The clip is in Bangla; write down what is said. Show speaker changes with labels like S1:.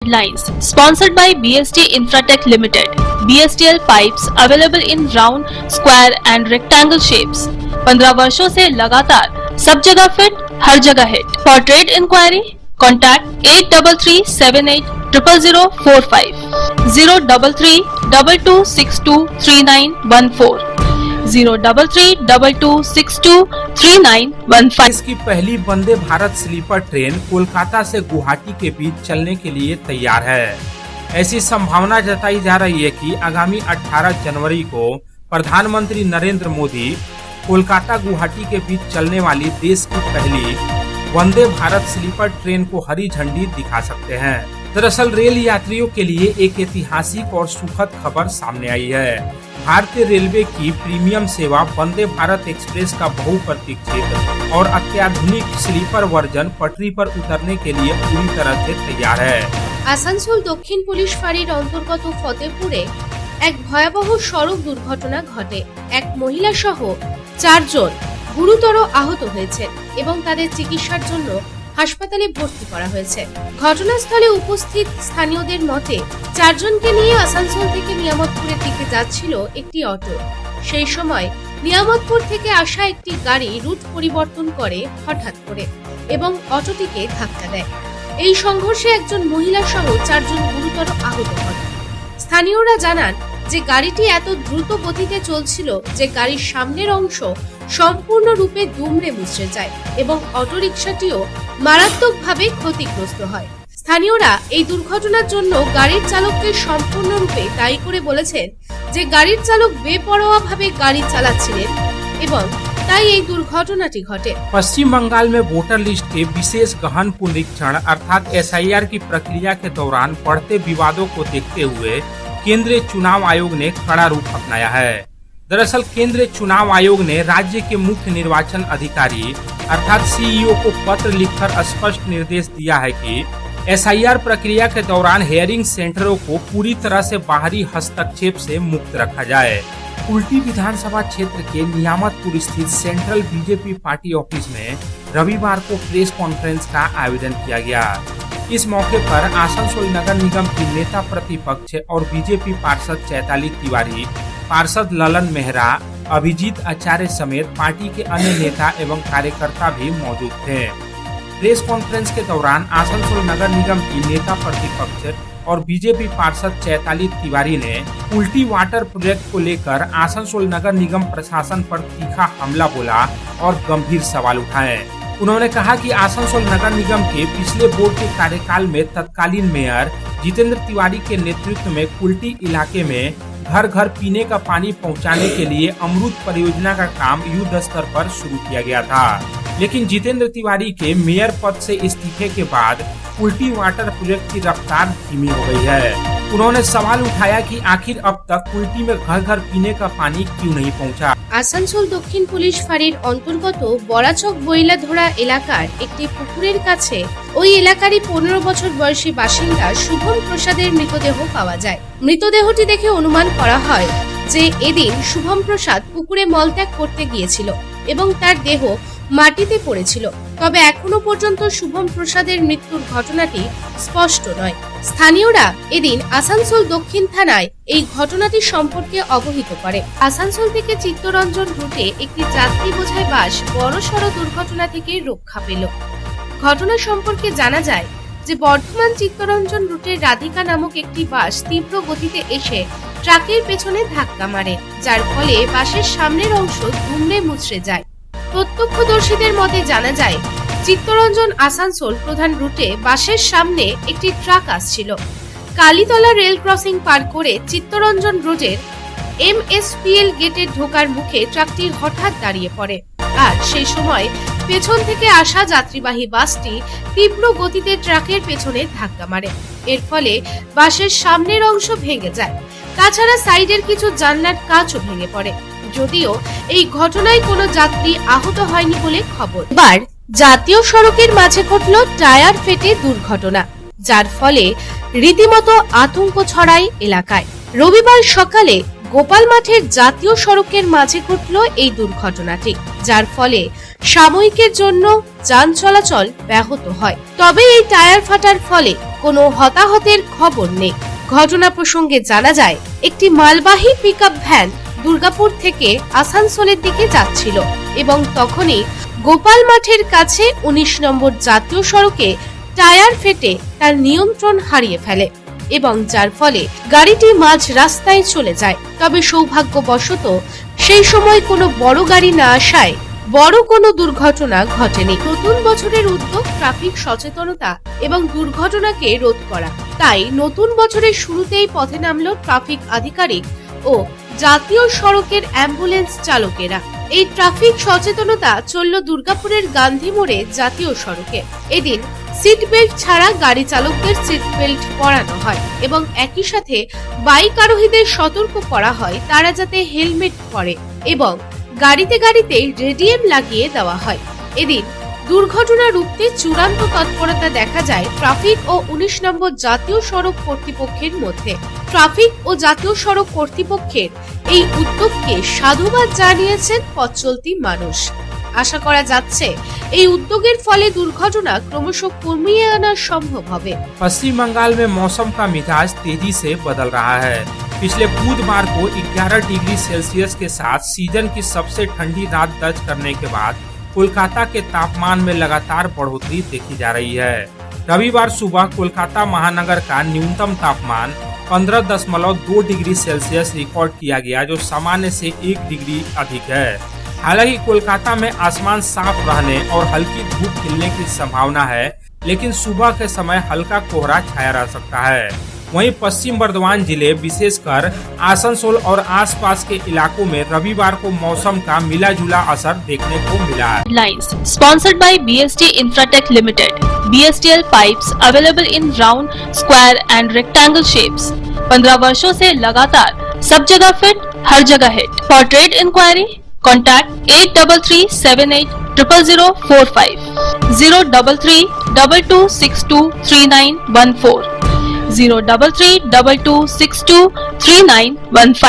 S1: headlines. Sponsored by BST Infratech Limited. BSTL pipes available in round, square and rectangle shapes. 15 वर्षों से लगातार सब जगह फिट, हर जगह hit. For trade inquiry, contact 8378000045, 03322623914, 03322623915.
S2: इसकी पहली वंदे भारत स्लीपर ट्रेन कोलकाता से गुवाहाटी के बीच चलने के लिए तैयार है। ऐसी संभावना जताई जा रही है कि आगामी 18 जनवरी को प्रधानमंत्री नरेंद्र मोदी कोलकाता गुवाहाटी के बीच चलने वाली देश की पहली वंदे भारत स्लीपर ट्रेन को हरी झंडी दिखा सकते हैं। दरअसल रेल यात्रियों के लिए एक ऐतिहासिक और सुखद खबर सामने आई है। भारतीय रेलवे की प्रीमियम सेवा वंदे भारत एक्सप्रेस का बहुप्रतीक्षित और अत्याधुनिक स्लीपर वर्जन पटरी पर उतरने के लिए पूरी तरह से तैयार है।
S3: আসানসোল দক্ষিণ পুলিশ ফাঁড়ির অন্তর্গত ফতেপুরে এক ভয়াবহ সড়ক দুর্ঘটনা ঘটে। এক মহিলা সহ 4 জন গুরুতর আহত হয়েছেন এবং তাদের চিকিৎসার জন্য হাসপাতালে ভর্তি করা হয়েছে। ঘটনাস্থলে উপস্থিত স্থানীয়দের মতে 4 জনকে নিয়ে আসানসোল থেকে নিয়ামতপুরের দিকে যাচ্ছিল একটি অটো। সেই সময় নিয়ামতপুর থেকে আসা একটি গাড়ি রুট পরিবর্তন করে হঠাৎ করে এবং অটোটিকে ধাক্কা দেয়। এই সংঘর্ষে একজন মহিলা সহ 4 জন গুরুতর আহত হন। স্থানীয়রা জানান যে গাড়িটি এত দ্রুত গতিতে চলছিল যে গাড়ির সামনের অংশ সম্পূর্ণরূপে দুমড়ে মুচড়ে যায় এবং অটোরিকশাটিও মারাত্মকভাবে ক্ষতিগ্রস্ত হয়। স্থানীয়রা এই দুর্ঘটনার জন্য গাড়ির চালককে সম্পূর্ণরূপে দায়ী করে বলেছেন যে গাড়ির চালক বেপরোয়াভাবে গাড়ি চালাচ্ছিলেন এবং তাই এই দুর্ঘটনাটি ঘটে।
S2: पश्चिम बंगाल में वोटर लिस्ट के विशेष गहन पुनरीक्षण अर्थात SIR की प्रक्रिया के दौरान बढ़ते विवादों को देखते हुए केंद्रीय चुनाव आयोग ने कड़ा रूप अपनाया है। दरअसल केंद्रीय चुनाव आयोग ने राज्य के मुख्य निर्वाचन अधिकारी अर्थात CEO को पत्र लिखकर स्पष्ट निर्देश दिया है कि SIR प्रक्रिया के दौरान हेयरिंग सेंटरों को पूरी तरह से बाहरी हस्तक्षेप से मुक्त रखा जाए। उल्टी विधानसभा क्षेत्र के नियामतपुर स्थित सेंट्रल बीजेपी पार्टी ऑफिस में रविवार को प्रेस कॉन्फ्रेंस का आयोजन किया गया। इस मौके पर आसनसोल नगर निगम की नेता प्रतिपक्ष और बीजेपी पार्षद चैताली तिवारी, पार्षद ललन मेहरा, अभिजीत आचार्य समेत पार्टी के अन्य नेता एवं कार्यकर्ता भी मौजूद थे। प्रेस कॉन्फ्रेंस के दौरान आसनसोल नगर निगम की नेता प्रतिपक्ष और बीजेपी पार्षद चैताली तिवारी ने उल्टी वाटर प्रोजेक्ट को लेकर आसनसोल नगर निगम प्रशासन पर तीखा हमला बोला और गंभीर सवाल उठाए। उन्होंने कहा कि आसनसोल नगर निगम के पिछले बोर्ड के कार्यकाल में तत्कालीन मेयर जितेंद्र तिवारी के नेतृत्व में कुल्टी इलाके में घर घर पीने का पानी पहुंचाने के लिए अमृत परियोजना का काम युद्ध स्तर पर शुरू किया गया था, लेकिन जितेंद्र तिवारी के मेयर पद से इस्तीफे के बाद उल्टी वाटर प्रोजेक्ट की रफ्तार धीमी हो गई है। उन्होंने सवाल उठाया कि आखिर अब तक कुल्टी में घर घर पीने का पानी क्यों नहीं पहुंचा।
S3: আসানসোল দক্ষিণ পুলিশ ফাঁড়ির অন্তর্গত বড়াচক বইলাধরা এলাকার একটি পুকুরের কাছে ওই এলাকারই 15 বছর বয়সী বাসিন্দা শুভম প্রসাদের মৃতদেহ পাওয়া যায়। মৃতদেহটি দেখে অনুমান করা হয় যে এদিন শুভম প্রসাদ পুকুরে মলত্যাগ করতে গিয়েছিল এবং তার দেহ মাটিতে পড়েছিল। তবে এখনো পর্যন্ত শুভম প্রসাদের মৃত্যুর ঘটনাটি স্পষ্ট নয়। স্থানীয়রা এদিন আসানসোল দক্ষিণ থানায় এই ঘটনাটি সম্পর্কে অবহিত করে। আসানসোল থেকে চিত্তরঞ্জন রুটে একটি যাত্রী বোঝাই বাস বড়সড় দুর্ঘটনা থেকে রক্ষা পেল। ঘটনা সম্পর্কে জানা যায় যে বর্ধমান চিত্তরঞ্জন রুটের রাধিকা নামক একটি বাস তীব্র গতিতে এসে ট্রাকের পেছনে ধাক্কা মারে, যার ফলে বাসের সামনের অংশ দুমড়ে মুচড়ে যায়। প্রত্যক্ষদর্শীদের মতে জানা যায় চিত্তরঞ্জন আসানসোল প্রধান রুটে বাসের সামনে একটি ট্রাক আসছিল। কালীতলা রেল ক্রসিং পার করে চিত্তরঞ্জন রোডের MSPL গেটের ঢোকার মুখে ট্রাকটি হঠাৎ দাঁড়িয়ে পড়ে আর সেই সময় পেছন থেকে আসা যাত্রীবাহী বাসটি তীব্র গতিতে ট্রাকের পেছনে ধাক্কা মারে। এর ফলে বাসের সামনের অংশ ভেঙে যায়। তাছাড়া সাইডের কিছু জানলার কাঁচও ভেঙে পড়ে। যদিও এই ঘটনায় কোনো যাত্রী আহত হয়নি বলে খবর। এবার জাতীয় সড়কের মাঝে ঘটল টায়ার ফেটে দুর্ঘটনা, যার ফলে রীতিমতো আতঙ্ক ছড়ায় এলাকায়। রবিবার সকালে গোপাল মাঠের জাতীয় সড়কের মাঝে ঘটল এই দুর্ঘটনাটি, যার ফলে সাময়িকের জন্য যান চলাচল ব্যাহত হয়। তবে এই টায়ার ফাটার ফলে কোনো হতাহতের খবর নেই। ঘটনা প্রসঙ্গে জানা যায়, একটি মালবাহী পিকআপ ভ্যান দুর্গাপুর থেকে আসানসোলের দিকে যাচ্ছিল এবং তখনই গোপাল মাঠের কাছে 19 নম্বর জাতীয় সড়কে টায়ার ফেটে তার নিয়ন্ত্রণ হারিয়ে ফেলে এবং যার ফলে গাড়িটি মাঝ রাস্তায় চলে যায়। তবে সৌভাগ্যবশত সেই সময় কোনো বড় গাড়ি না আসায় বড় কোনো দুর্ঘটনা ঘটেনি। নতুন বছরের উদ্যোগ ট্রাফিক সচেতনতা এবং দুর্ঘটনাকে রোধ করা। তাই নতুন বছরের শুরুতেই পথে নামলো ট্রাফিক আধিকারিক ও জাতীয় সড়কের অ্যাম্বুলেন্স চালকেরা। এই ট্রাফিক সচেতনতা চলল দুর্গাপুরের গান্ধী মোড়ে জাতীয় সড়কে। এদিন সিট বেল্ট ছাড়া গাড়ি চালকদের সিট বেল্ট পরানো হয় এবং একই সাথে বাইক আরোহীদের সতর্ক করা হয় তারা যাতে হেলমেট পরে এবং গাড়িতে রেডিয়াম লাগিয়ে দেওয়া হয়। এদিন দুর্ঘটনা রুখতে চূড়ান্ত তৎপরতা দেখা যায় ট্রাফিক ও 19 নম্বর জাতীয় সড়ক কর্তৃপক্ষের মধ্যে। ট্রাফিক ও জাতীয় সড়ক কর্তৃপক্ষের এই উদ্যোগকে সাধুবাদ জানিয়েছেন পথচলতি মানুষ। আশা করা যাচ্ছে এই উদ্যোগের ফলে দুর্ঘটনা ক্রমশ কমিয়ে আনা সম্ভব হবে।
S2: पश्चिम बंगाल में मौसम का मिजाज तेजी से बदल रहा है। पिछले बुधवार को 11 डिग्री सेल्सियस के साथ सीजन की सबसे ठंडी रात दर्ज करने के बाद कोलकाता के तापमान में लगातार बढ़ोतरी देखी जा रही है। रविवार सुबह कोलकाता महानगर का न्यूनतम तापमान 15.2 डिग्री सेल्सियस रिकॉर्ड किया गया, जो सामान्य से 1 डिग्री अधिक है। हालांकि कोलकाता में आसमान साफ रहने और हल्की धूप खिलने की संभावना है, लेकिन सुबह के समय हल्का कोहरा छाया रह सकता है। वहीं पश्चिम बर्धमान जिले विशेषकर आसनसोल और आसपास के इलाकों में रविवार को मौसम का मिला जुला असर देखने को मिला है।
S1: Headlines sponsored by BST Infratech Limited. BSTL pipes available in round, square and rectangle shapes. 15 वर्षों से लगातार सब जगह फिट, हर जगह hit. For trade inquiry, contact 8337800045, 03322623914, 03322623915.